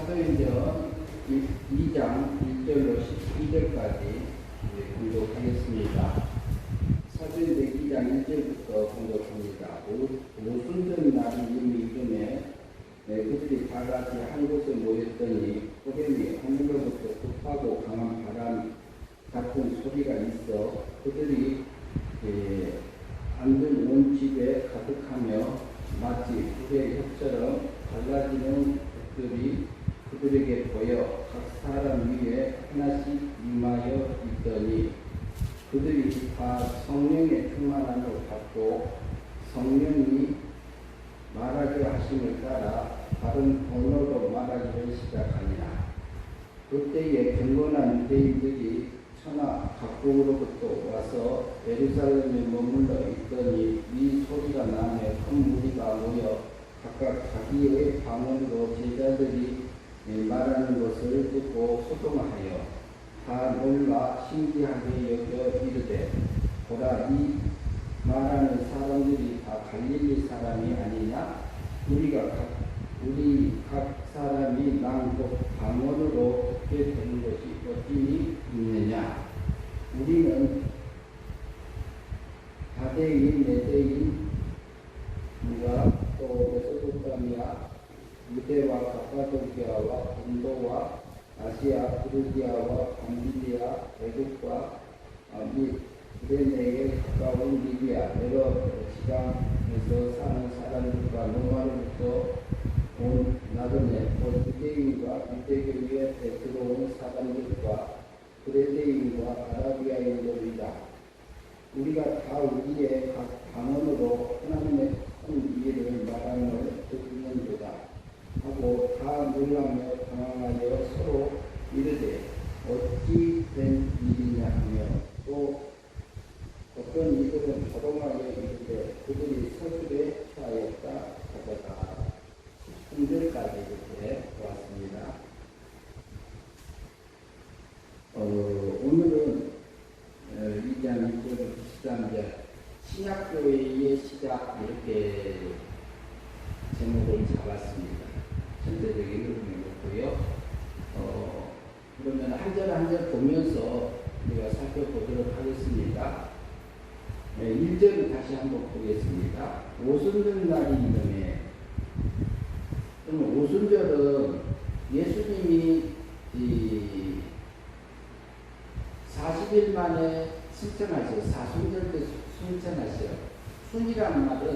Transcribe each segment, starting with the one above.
사도행전 2장 1절로 12절까지 공독하겠습니다. 사도행전 2장 1절부터 공독합니다. 오순절 날이 이름에 그들이 다 같이 한 곳에 모였더니 호련히 하늘로부터 급하고 강한 바람 같은 소리가 있어 그들이 앉은 온 집에 가득하며 마치 불의 혀처럼 갈라지는 것들이 그들에게 보여 각 사람 위에 하나씩 임하여 있더니 그들이 다 성령의 충만함을 받고 성령이 말하게 하심을 따라 다른 언어로 말하기를 시작하니라. 그때에 경건한 유대인들이 천하 각국으로부터 와서 예루살렘에 머물러 있더니 이 소리가 나며 큰 무리가 모여 각각 자기의 방언으로 제자들이 말하는 것을 듣고 소동하여 다 놀라 신기하게 여겨 이르되 보라 이 말하는 사람들이 다 갈릴리 사람이 아니냐? 우리 각 사람이 낭독 방언으로 듣게 되는 것이 어찌 있느냐? 우리는 다대인, 메대인, 누가 또 메소포타미아, 유대와 갑바도기아와 본도와 아시아, 프르기아와 밤빌리아, 애국과 및 구레네에 가까운 리비아 여러 지방에서 사는 사람들과 로마로부터 온 나그네 또 유대인과 유대교회에 들어온 사람들과 그레데인과 아라비아인들이다. 우리가 다 우리의 각 방언으로 하나님의 큰 일을 말함을 듣는도다 하고 다 놀라며 당황하여 서로 이르되 어찌 된 일이냐 하며 또 어떤 이들은 조롱하여 이르되 그들이 서술에 처하였다 하더라. 10절까지 이렇게 보았습니다. 오늘은 2장 1절부터 13절 신약교회의 시작 이렇게 제목을 잡았습니다. 전체적인 흐름이 놓고요. 그러면 한 절 한 절 보면서 우리가 살펴보도록 하겠습니다. 1절을 다시 한번 보겠습니다. 오순절 날이 이름에 오순절은 예수님이 40일 만에 승천하셔요. 사순절 때 승천하셔요. 순이라는 말은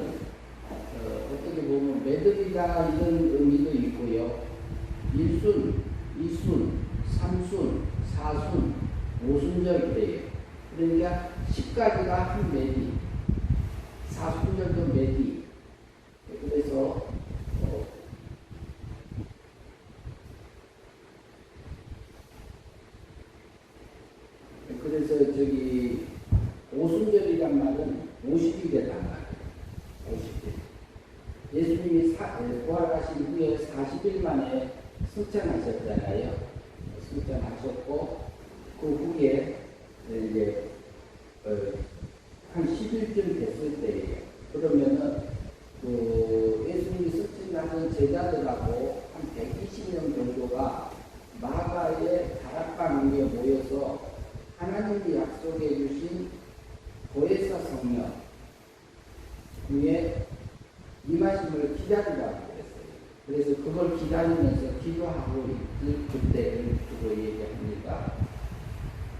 어떻게 보면 매듭이다 이런 의미도 있고요. 1순, 2순, 3순, 4순, 5순절 그래요. 그러니까 10가지가 한 매디, 4순절도 매디. 그래서 저기 오순절이란 말은 50이 되단 말이에요. 50일. 예수님이 부활하신 후에 40일 만에 승천하셨잖아요. 승천하셨고 그 후에 이제 한 10일쯤 됐을 때예요. 그러면은 그 예수님이 승천하신 제자들하고 한 120명 정도가 마가의 다락방 위에 모여서 하나님이 약속해 주신 보혜사 성령 위에 임하심을 기다리라고 했어요. 그래서 그걸 기다리면서 기도하고 있을 그때를 두고 얘기합니다.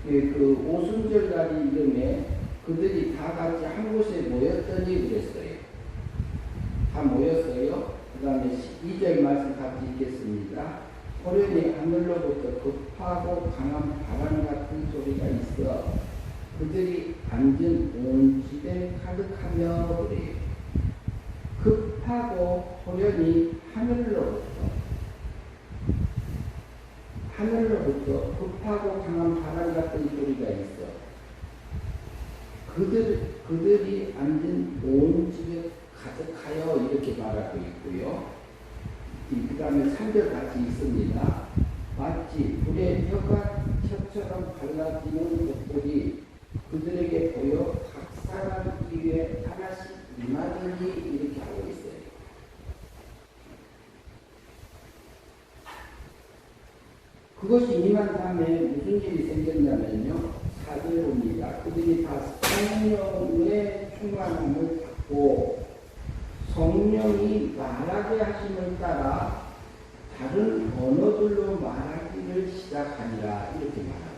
그 오순절 날이 이름에 그들이 다 같이 한 곳에 모였더니 그랬어요. 다 모였어요. 그 다음에 2절 말씀 같이 읽겠습니다. 호련히 하늘로부터 급하고 강한 바람 같은 소리가 있어 그들이 앉은 온 집에 가득하며 그래요. 급하고 호련히 하늘로부터 급하고 강한 바람 같은 소리가 있어 그들이 앉은 온 집에 가득하여 이렇게 말하고 있고요. 그 다음에 3절 같이 있습니다. 마치 불의 혀처럼 갈라지는 것들이 그들에게 보여 각 사람 위에 하나씩 임하더니 이렇게 하고 있어요. 그것이 임한 다음에 무슨 일이 생겼냐면요. 4절 봅니다. 그들이 다 성령의 충만함을 받고 성령이 말하게 하심을 따라 다른 언어들로 말하기를 시작하니라 이렇게 말합니다.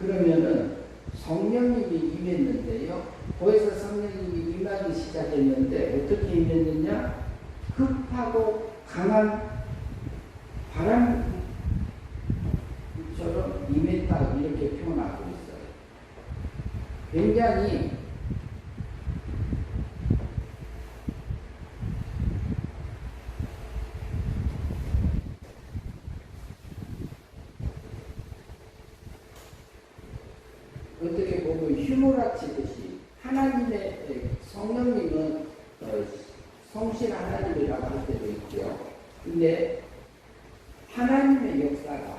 그러면은 성령님이 임했는데요. 거기서 성령님이 임하기 시작했는데 어떻게 임했느냐? 급하고 강한 바람처럼 임했다 이렇게 표현하고 있어요. 굉장히 어떻게 보면 휘몰아치듯이 하나님의 성령님은 성실 하나님이라고 할 때도 있죠. 근데 하나님의 역사가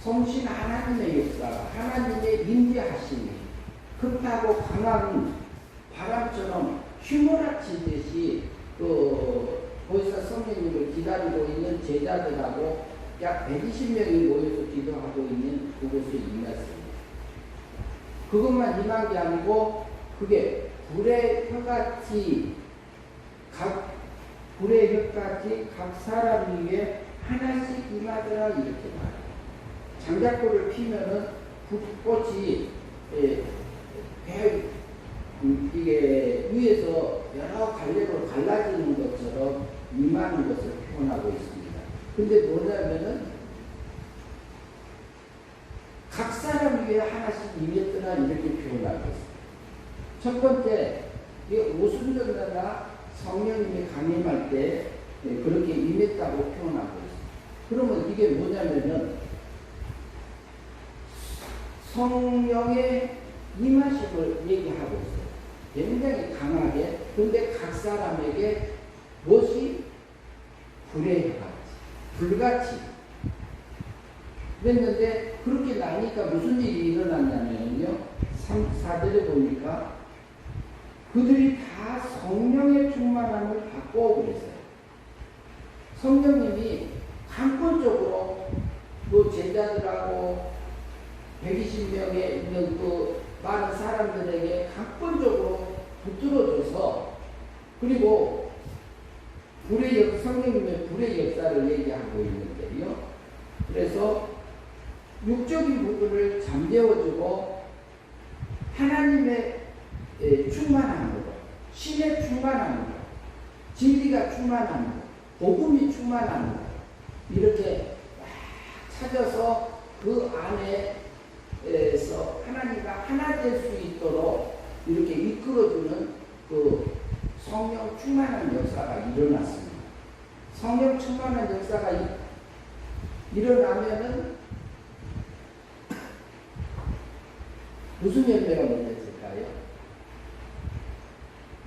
성실 하나님의 역사가 하나님의 임재하심이 급하고 강한 바람처럼 휘몰아치듯이 거기서 성령님을 기다리고 있는 제자들하고 약 120명이 모여서 기도하고 있는 그곳에 임했습니다. 그것만 임한 게 아니고 그게 불의 혀같이 각 사람 위에 하나씩 임하더라 이렇게 말해요. 장작불을 피면은 불꽃이 이게 위에서 여러 갈래로 갈라지는 것처럼 임하는 것을 표현하고 있습니다. 근데 뭐냐면은 각 사람 위에 하나씩 임했더라 이렇게 표현하고 있습니다. 첫 번째, 오순절마다 성령님이 강림할 때 그렇게 임했다고 표현하고 있습니다. 그러면 이게 뭐냐면은 성령의 임하심을 얘기하고 있어요. 굉장히 강하게. 근데 각 사람에게 무엇이 불의 혀같이, 불같이 그랬는데 그렇게 나니까 무슨 일이 일어났냐면요. 4절에 보니까 그들이 다 성령의 충만함을 받고 그랬어요. 성령님이 강권적으로 그 제자들하고 120명의 있는 그 많은 사람들에게 강권적으로 붙들어줘서 그리고 성령님의 불의 역사를 얘기하고 있는데요. 그래서 육적인 부분을 잠재워주고 하나님의 충만함으로, 신의 충만함으로, 진리가 충만함으로, 복음이 충만함으로 이렇게 찾아서 그 안에서 하나님과 하나 될 수 있도록 이렇게 이끌어주는 그 성령 충만한 역사가 일어났습니다. 성령 충만한 역사가 일어나면은 무슨 열매가 맺어질까요?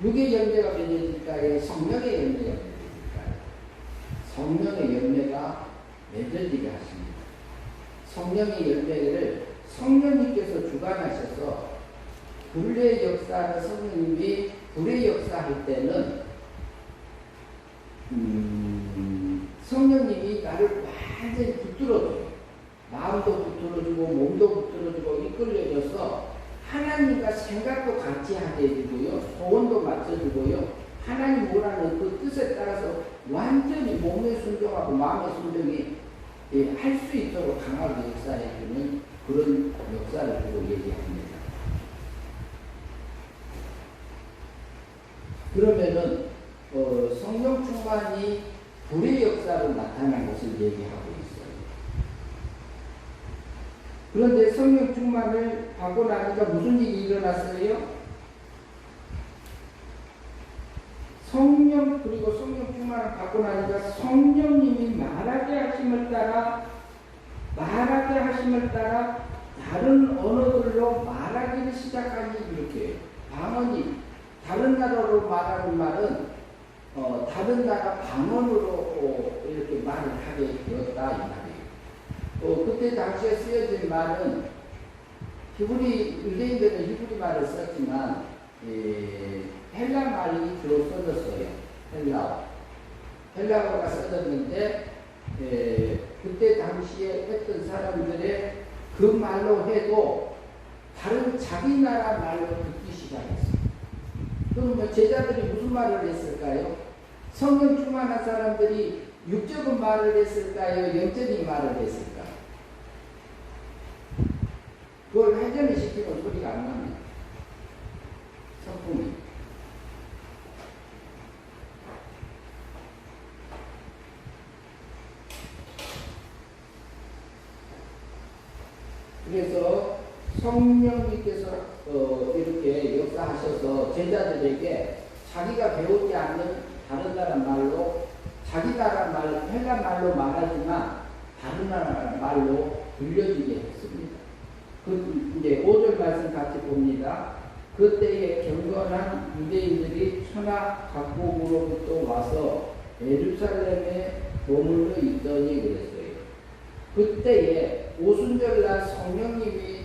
육의 열매가 맺어질까요? 성령의 열매가 맺어질까요? 성령의 열매가 맺어지게 하십니다. 성령의 열매를 성령님께서 주관하셔서 불의 역사를 성령님이 불의 역사할 때는 성령님이 나를 완전히 붙들어줘요. 마음도 붙들어주고 몸도 붙들어주고 이끌려줘서 하나님과 생각도 같이 하게 해주고요. 소원도 맞춰주고요. 하나님 뭐라는 그 뜻에 따라서 완전히 몸에 순종하고 마음의 순종이 할 수 있도록 강하게 역사해주는 그런 역사를 보고 얘기합니다. 그러면은 성령 충만이 불의 역사로 나타난 것을 얘기하고 있어요. 그런데 성령 충만을 받고 나니까 무슨 일이 일어났어요? 그리고 성령 충만을 받고 나니까 성령님이 말하게 하심을 따라 다른 언어들로 말하기를 시작하니 이렇게 방언이 다른 나라로 말하는 말은 다른 나라 방언으로 이렇게 말을 하게 되었다 이 말이에요. 그때 당시에 쓰여진 말은 유대인들은 히브리 말을 썼지만 헬라 말이 주로 써졌어요. 헬라어. 헬라어가 써졌는데 그때 당시에 했던 사람들의 그 말로 해도 다른 자기 나라 말로 듣기 시작했어요. 그러면 제자들이 무슨 말을 했을까요? 성령 충만한 사람들이 육적인 말을 했을까요? 영적인 말을 했을까요? 그걸 회전을 시키면 소리가 안 납니다. 성품이. 그래서 성령님께서 이렇게 역사하셔서 제자들에게 자기가 배우지 않는 다른 나라 말로 자기 나라 말, 헬라 말로 말하지만 다른 나라 말로 들려주게 했습니다. 그 이제 5절 말씀 같이 봅니다. 그때에 경건한 유대인들이 천하 각국으로부터 와서 예루살렘에 머물러 있더니 그랬어요. 그때에 오순절날 성령님이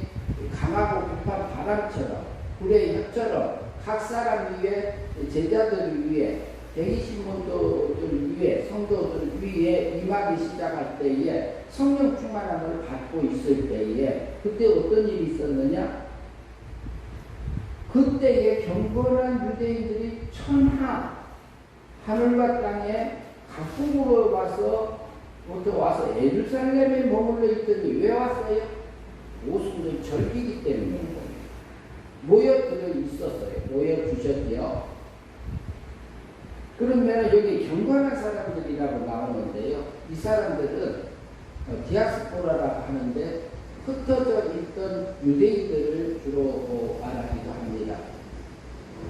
강하고 급한 바람처럼 불의 혀처럼 각 사람 위에 제자들 위에 대기신문도들 위에 성도들 위에 임하기 시작할 때에 성령 충만함을 받고 있을 때에 그때 어떤 일이 있었느냐? 그때에 경건한 유대인들이 천하 하늘과 땅에 각국으로 와서 예루살렘에 머물러 있더니 왜 왔어요? 오순절 절기기 때문에 모여들어 있었어요. 모여주셨죠. 그러면 여기 경건한 사람들이라고 나오는데요. 이 사람들은 디아스포라라고 하는데 흩어져 있던 유대인들을 주로 말하기도 합니다.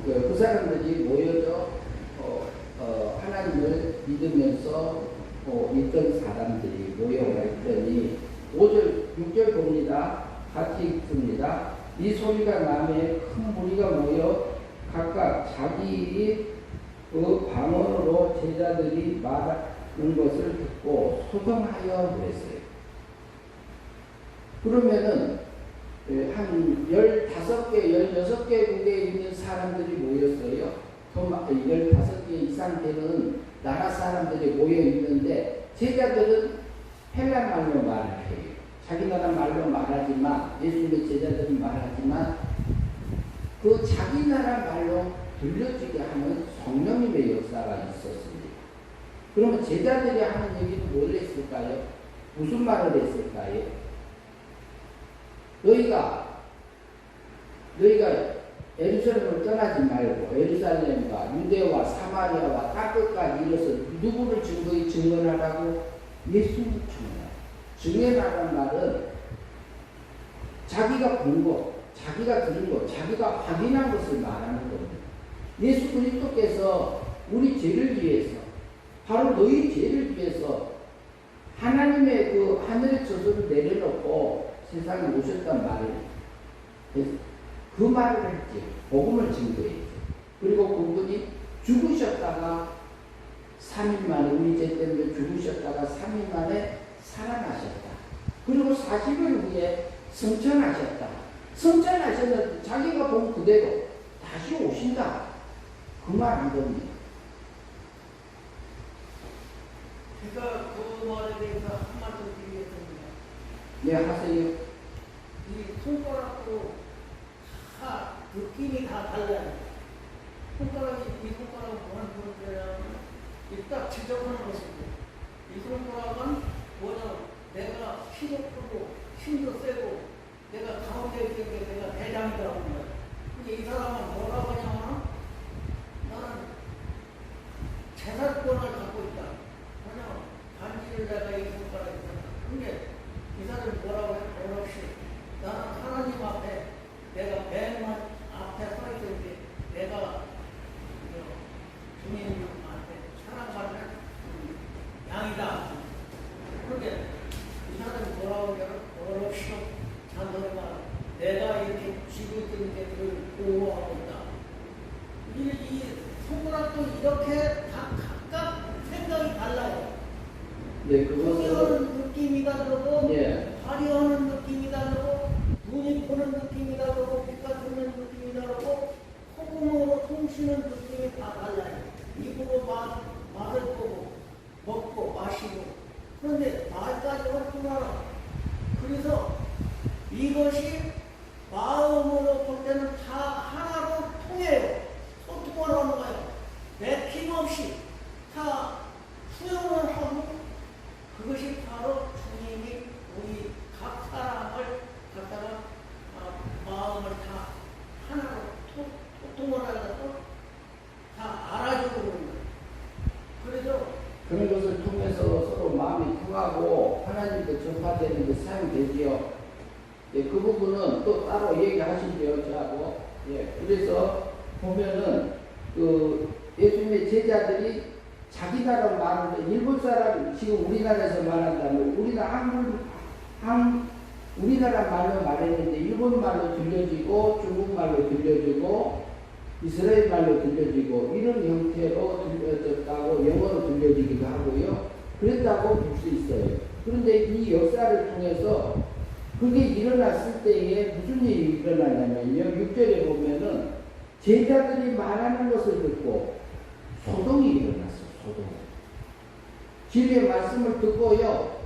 그 사람들이 모여져 하나님을 믿으면서 있던 사람들이 모여가 있더니 5절, 6절 봅니다. 같이 읽습니다. 이 소리가 나매 큰 무리가 모여 각각 자기 일이 그 방언으로 제자들이 말하는 것을 듣고 소동하여 그랬어요. 그러면은 한 15개, 16개국에 있는 사람들이 모였어요. 15개 이상 되는 나라 사람들이 모여 있는데 제자들은 헬라 말로 말을 해요. 자기 나라 말로 말하지만 예수님의 제자들은 말하지만 그 자기 나라 말로 들려주게 하는 성령님의 역사가 있었습니다. 그러면 제자들이 하는 얘기는 뭘 했을까요? 무슨 말을 했을까요? 너희가 예루살렘을 떠나지 말고 예루살렘과 유대와 사마리아와 땅끝까지 이뤄서 누구를 증언하라고? 예수님을 증언하라는 말은 자기가 본 것, 자기가 들은 것, 자기가 확인한 것을 말하는 겁니다. 예수 그리스도께서 우리 죄를 위해서 바로 너희 죄를 위해서 하나님의 그 하늘의 저주를 내려놓고 세상에 오셨단 말을 그 말을 했지. 복음을 증거했지. 그리고 그분이 죽으셨다가 3일 만에 우리 죄 때문에 죽으셨다가 3일 만에 살아나셨다. 그리고 40일 후에 승천하셨다. 승천하셨는데 자기가 본 그대로 다시 오신다. 그 말 한 겁니다. 제가 그 말에 대해서 한마디 드리겠습니다. 네, 하세요. 이 손가락도 다 느낌이 다 달라요. 손가락이 이 손가락은 뭐하는 거냐면 딱 지적하는 것이고 이 손가락은 뭐냐 내가 키도 크고 힘도 세고 내가 가운데 있는 게 내가 대장이라고 하는 거야. 근데 이 사람은 뭐라고 하냐면 나는 재산권을 갖고 있다. 그냥 반지를 내가 이 손가락에 있다. 근데 이 사람이 뭐라고 해? 어렵시 나는 하나님 앞에 내가 뱀 앞에 서 있을 때 내가 주님한테 사랑받는 양이다. 그런데 이 사람이 뭐라고 하냐면 어렵시 잔소리가 내가 이렇게 쥐고 있는 게 그를 보호하고 있다. 이 손가락도 이렇게 다 각각 생각이 달라요. 네, 그것은 하는 느낌이 다르고 예. 발휘하는 느낌이 다르고 눈이 보는 느낌이 다르고 귀가 듣는 느낌이 다르고 호흡으로 통치는 느낌이 다 달라요. 입으로 말을 보고 그런 것을 통해서 서로 마음이 통하고 하나님께 전파되는 데 사용되지요. 예, 그 부분은 또 따로 얘기하시죠, 저하고. 예, 그래서 보면은 그 예수님의 제자들이 자기 나라 말을 일본 사람 지금 우리나라에서 말한다면 우리나라 말로 말했는데 일본 말로 들려지고 중국 말로 들려지고 이스라엘 말로 들려지고 이런 형태로 들려졌다고 영어로 들려지기도 하고요. 그랬다고 볼 수 있어요. 그런데 이 역사를 통해서 그게 일어났을 때에 무슨 일이 일어나냐면요. 6절에 보면은 제자들이 말하는 것을 듣고 소동이 일어났어요. 소동. 주님의 말씀을 듣고요.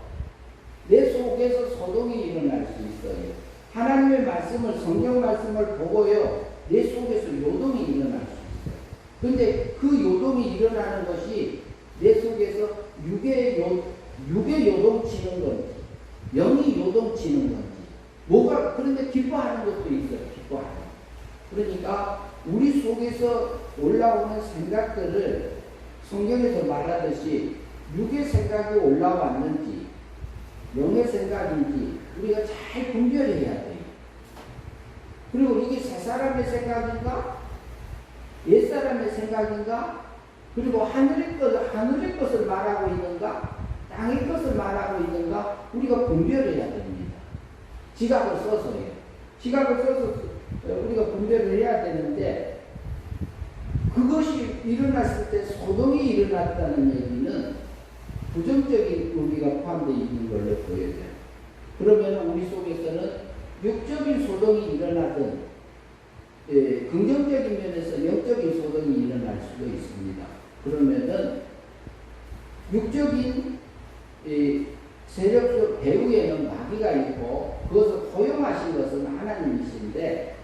내 속에서 소동이 일어날 수 있어요. 하나님의 말씀을 성경 말씀을 보고요. 내 속에서 요동이 일어날 수 있어요. 근데 그 요동이 일어나는 것이 내 속에서 육의 요동치는 건지 영이 요동치는 건지 뭐가 그런데 기뻐하는 것도 있어요. 기뻐하는. 그러니까 우리 속에서 올라오는 생각들을 성경에서 말하듯이 육의 생각이 올라왔는지 영의 생각인지 우리가 잘 분별해야 돼요. 그리고 이게 새 사람의 생각인가? 옛 사람의 생각인가? 그리고 하늘의 것을 말하고 있는가? 땅의 것을 말하고 있는가? 우리가 분별해야 됩니다. 지각을 써서요. 지각을 써서 우리가 분별을 해야 되는데 그것이 일어났을 때 소동이 일어났다는 얘기는 부정적인 의미가 포함되어 있는 걸로 보여져요. 그러면 우리 속에서는 육적인 소동이 일어나든 긍정적인 면에서 영적인 소동이 일어날 수도 있습니다. 그러면은 육적인 세력 속 배후에는 마귀가 있고 그것을 허용하신 것은 하나님이신데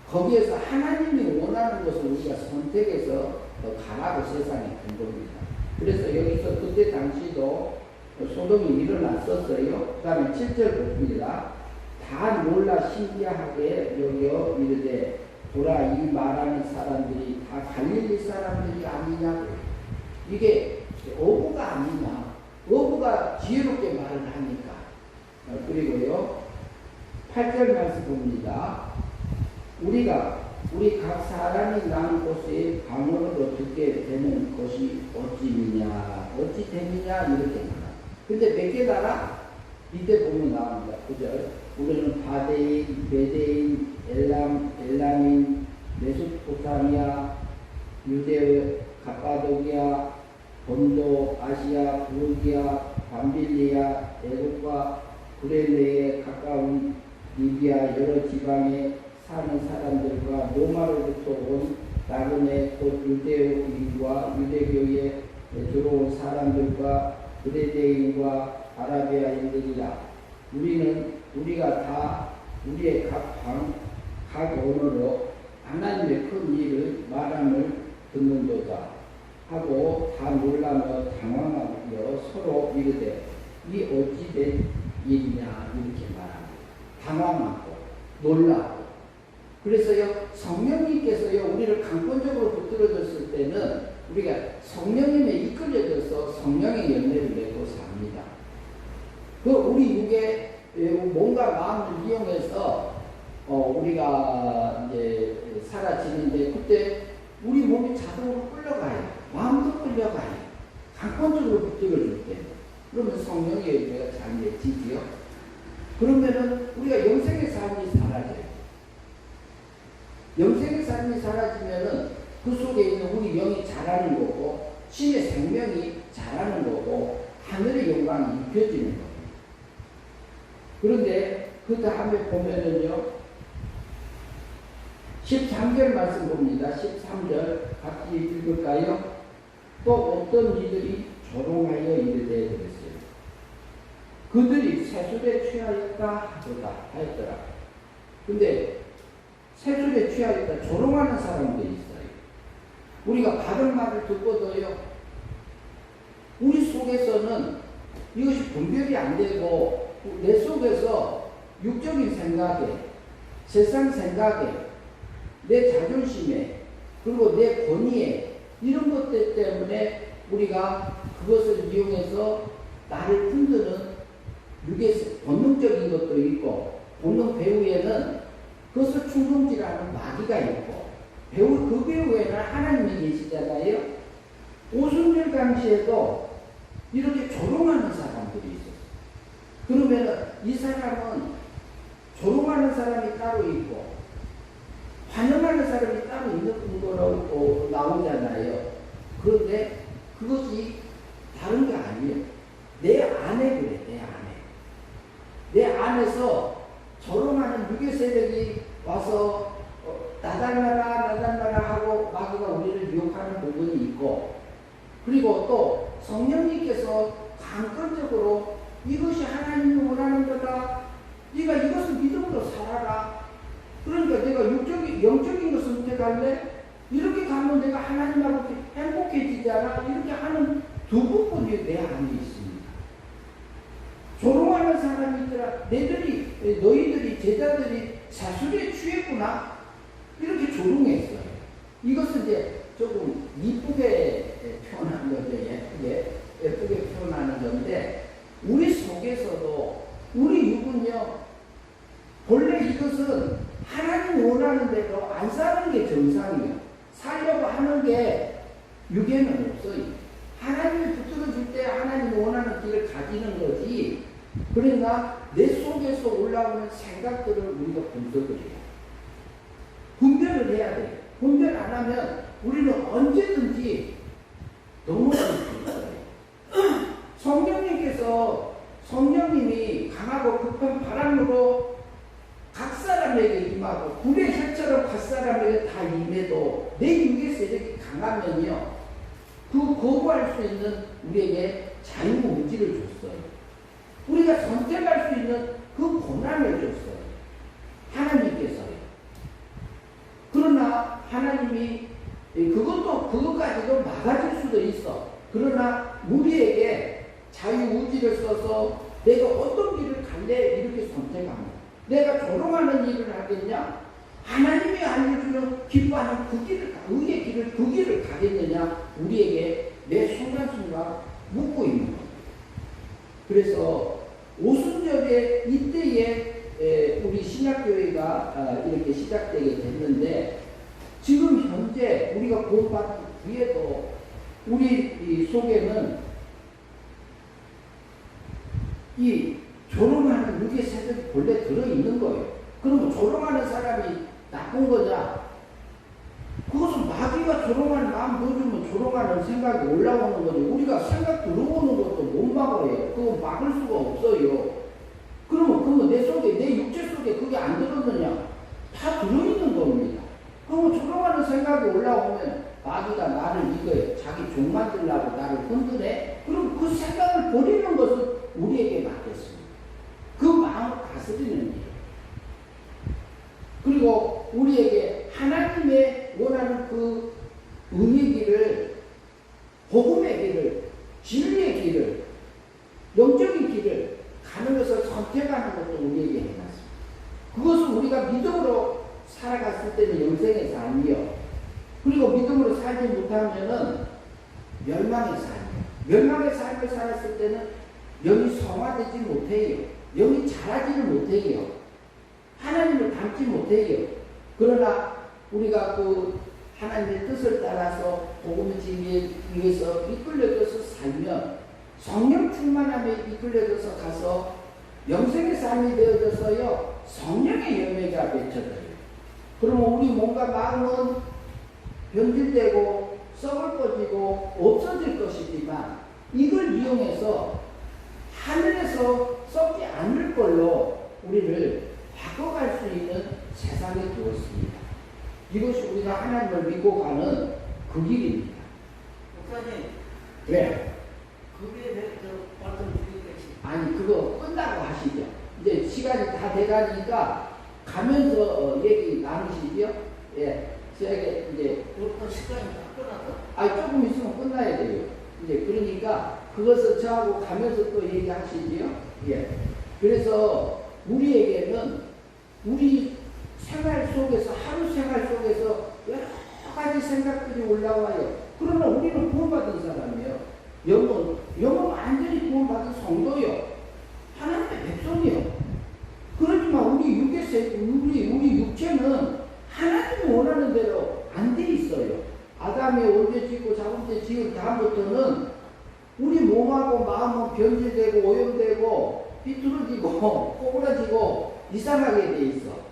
거기에서 하나님이 원하는 것을 우리가 선택해서 가라고 세상에 준 겁니다. 그래서 여기서 그때 당시도 소동이 일어났었어요. 그 다음에 7절 봅니다. 다 놀라 신기하게 여겨 이르되 보라 이 말하는 사람들이 다 갈릴리 사람들이 아니냐고. 이게 어부가 아니냐. 어부가 지혜롭게 말을 하니까. 그리고요 8절 말씀 봅니다. 우리 각 사람이 난 곳에 방언으로 듣게 되는 것이 어찌 됨이냐 이렇게 말합니다. 근데 몇 개 나라? 이때 보면 나옵니다. 그죠? 우리는 바데인, 메데인, 엘람인, 메소포타미아, 유대, 가파도기아, 본도, 아시아, 부르기아, 밤빌리아, 애국과 구레네에 가까운 리비아 여러 지방에 사는 사람들과 로마로부터 온 나그네 곧 유대인과 유대교에 들어온 사람들과 그레데인과 아라비아인들이라. 우리가 다 우리의 각 언어로 하나님의 큰 일을 말함을 듣는도다 하고 다 놀라며 당황하여 서로 이르되 이 어찌 된 일이냐 이렇게 말합니다. 당황하고 놀라고. 그래서요 성령님께서요 우리를 강권적으로 붙들어줬을 때는 우리가 성령님에 이끌려져서 성령의 열매를 내고 삽니다. 그 우리 육에 뭔가 마음을 이용해서 우리가 이제 살아지는데 그때 우리 몸이 자동으로 끌려가요. 마음도 끌려가요. 강권적으로 붙들어줄 때. 그러면 성령의 열매가 잘 맺히지요. 그러면은 우리가 영생의 삶이 사라져요. 영생의 삶이 사라지면은 그 속에 있는 우리 영이 자라는 거고 신의 생명이 자라는 거고 하늘의 영광이 입혀지는 거예요. 그런데 그 다음에 보면은요 13절 말씀 봅니다. 13절 같이 읽을까요? 또 어떤 이들이 조롱하여 이르되 그랬어요. 그들이 세술에 취하였다 하였더라. 근데 세술에 취하였다 조롱하는 사람들이 있어요. 우리가 바른 말을 듣고도요 우리 속에서는 이것이 분별이 안 되고 내 속에서 육적인 생각에 세상 생각에 내 자존심에 그리고 내 권위에 이런 것들 때문에 우리가 그것을 이용해서 나를 흔드는 육의 본능적인 것도 있고, 본능 배후에는 그것을 충동질하는 마귀가 있고, 그 배후에는 하나님이 계시잖아요. 오순절 당시에도 이렇게 조롱하는 사람들이 있었어요. 그러면 이 사람은 조롱하는 사람이 따로 있고 환영하는 사람이 따로 있는 거라고 나오잖아요. 그런데 그것이 다른 게 아니에요. 내 안에 그래, 내 안에. 내 안에서 조롱하는 육의 세력이 와서 나달라라 나달라라 하고 마귀가 우리를 유혹하는 부분이 있고, 그리고 또 성령님께서 강권적으로 이것이 하나님이 원하는 거다, 네가 이것을 믿음으로 살아라, 그러니까 내가 영적인 것을 선택할래? 이렇게 가면 내가 하나님하고 행복해지잖아, 이렇게 하는 두 부분이 내 안에 있습니다. 조롱하는 사람이 있더라. 너희들이 제자들이 사술에 취했구나, 이렇게 조롱했어요. 이것은 이제 조금 이쁘게 표현한 거죠. 예쁘게 표현하는 건데, 우리 속에서도 우리 육은요, 본래 이것은 하나님 원하는 대로 안 사는 게 정상이에요. 살려고 하는 게 육에는 없어요. 하나님이 붙들어줄 때 하나님이 원하는 길을 가지는 거지. 그러니까 내 속에서 올라오는 생각들을 우리가 분석을 해요. 분별을 해야 돼요. 분별 안 하면 우리는 언제든지 넘어갈 수 있어요. 성령님이 강하고 급한 바람으로 각 사람에게 임하고 불의 혈처럼 각 사람에게 다 임해도 내 육의 세력이 강하면요, 그 거부할 수 있는 우리에게 자유의지를 줬어요. 우리가 선택할 수 있는 그 권한을 줬어요. 하나님께서요. 그러나 하나님이 그것까지도 막아줄 수도 있어. 그러나 우리에게 자유의지를 써서 내가 어떤 길을 갈래, 이렇게 선택합니다. 내가 조롱하는 일을 하겠냐? 하나님이 알려주는 기뻐하는 의의 길을, 그 길을 가겠느냐? 우리에게 매 순간순간 묻고 있는 겁니다. 그래서 오순절에 이때에 우리 신약교회가 이렇게 시작되게 됐는데, 지금 현재 우리가 구원받은 뒤에도 우리 속에는 이 조롱하는 육의 세력이 본래 들어있는 거예요. 그러면 조롱하는 사람이 나쁜 거냐? 그것은 마귀가 조롱하는 마음 넣어주면 조롱하는 생각이 올라오는 거죠. 우리가 생각 들어오는 것도 못 막아요. 그거 막을 수가 없어요. 그러면 내 속에, 내 육체 속에 그게 안 들었느냐? 다 들어있는 겁니다. 그러면 조롱하는 생각이 올라오면 마귀가 나를 이거에 자기 종 만들려고 나를 흔드네? 그럼 그 생각을 버리는 것은 우리에게 맡겼습니다. 그 마음을 다스리는 일. 그리고 우리에게 하나님의 원하는 그 의의 길을, 복음의 길을, 진리의 길을, 영적인 길을 가는 것을 선택하는 것도 우리에게 해놨습니다. 그것은 우리가 믿음으로 살아갔을 때는 영생의 삶이요. 그리고 믿음으로 살지 못하면은 멸망의 삶이요. 멸망의 삶을 살았을 때는 영이 성화되지 못해요. 영이 자라지를 못해요. 하나님을 닮지 못해요. 그러나 우리가 그 하나님의 뜻을 따라서 복음의 진리에 위해서 이끌려져서 살면 성령 충만함에 이끌려져서 가서 영생의 삶이 되어져서요, 성령의 열매가 맺혀져요. 그러면 우리 몸과 마음은 변질되고 썩을 것이고 없어질 것이지만, 이걸 이용해서 하늘에서 썩지 않을 걸로 우리를 바꿔갈 수 있는 세상에 두었습니다. 이것이 우리가 하나님을 믿고 가는 그 길입니다. 목사님, 네. 거기에 대해서 말씀드리겠습니다. 아니, 그거 끝나고 하시죠. 이제 시간이 다 돼가니까 가면서 얘기 나누시죠. 예. 저에게 이제 어떤 시간이 다 끝나서? 아니, 조금 있으면 끝나야 돼요. 이제 그러니까 그것을 저하고 가면서 또 얘기하시지요. 예. 그래서 우리에게는 우리 생활 속에서, 하루 생활 속에서 여러 가지 생각들이 올라와요. 그러나 우리는 구원받은 사람이에요. 영은 완전히 구원받은 성도요. 하나님의 백성이요. 그렇지만 우리 우리 육체는 하나님이 원하는 대로 안 돼 있어요. 아담이 언제 짓고 작은 때 지은 다음부터는 우리 몸하고 마음은 변질되고 오염되고 비뚤어지고 꼬부라지고 이상하게 돼 있어.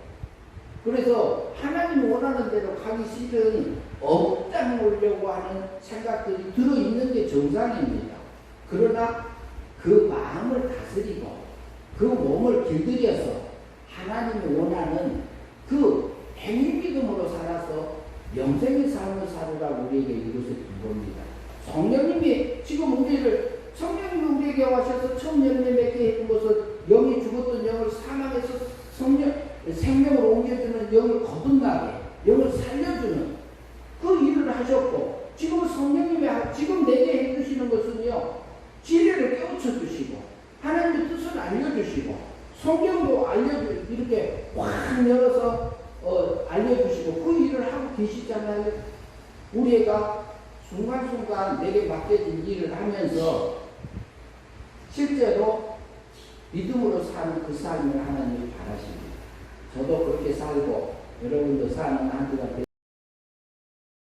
그래서 하나님이 원하는 대로 가기 싫은 억장 놓으려고 하는 생각들이 들어있는 게 정상입니다. 그러나 그 마음을 다스리고 그 몸을 길들여서 하나님이 원하는 그 행위 믿음으로 살아서 영생의 삶을 살으라고 우리에게 이것을 준 겁니다. 성령님이 우리에게 와셔서 처음 열매 맺게 해준 것은 영이 죽었던 영을 사망해서 생명으로 옮겨주는 영을 거듭나게, 영을 살려주는 그 일을 하셨고, 성령님이 지금 내게 해주시는 것은요, 진리를 깨우쳐 주시고, 하나님의 뜻을 알려주시고, 성경도 이렇게 확 열어서 알려주시고, 그 일을 하고 계시잖아요. 우리 애가 순간순간 내게 맡겨진 일을 하면서 실제로 믿음으로 사는 그 삶을 하나님이 바라십니다. 저도 그렇게 살고 여러분도 사는 한 주가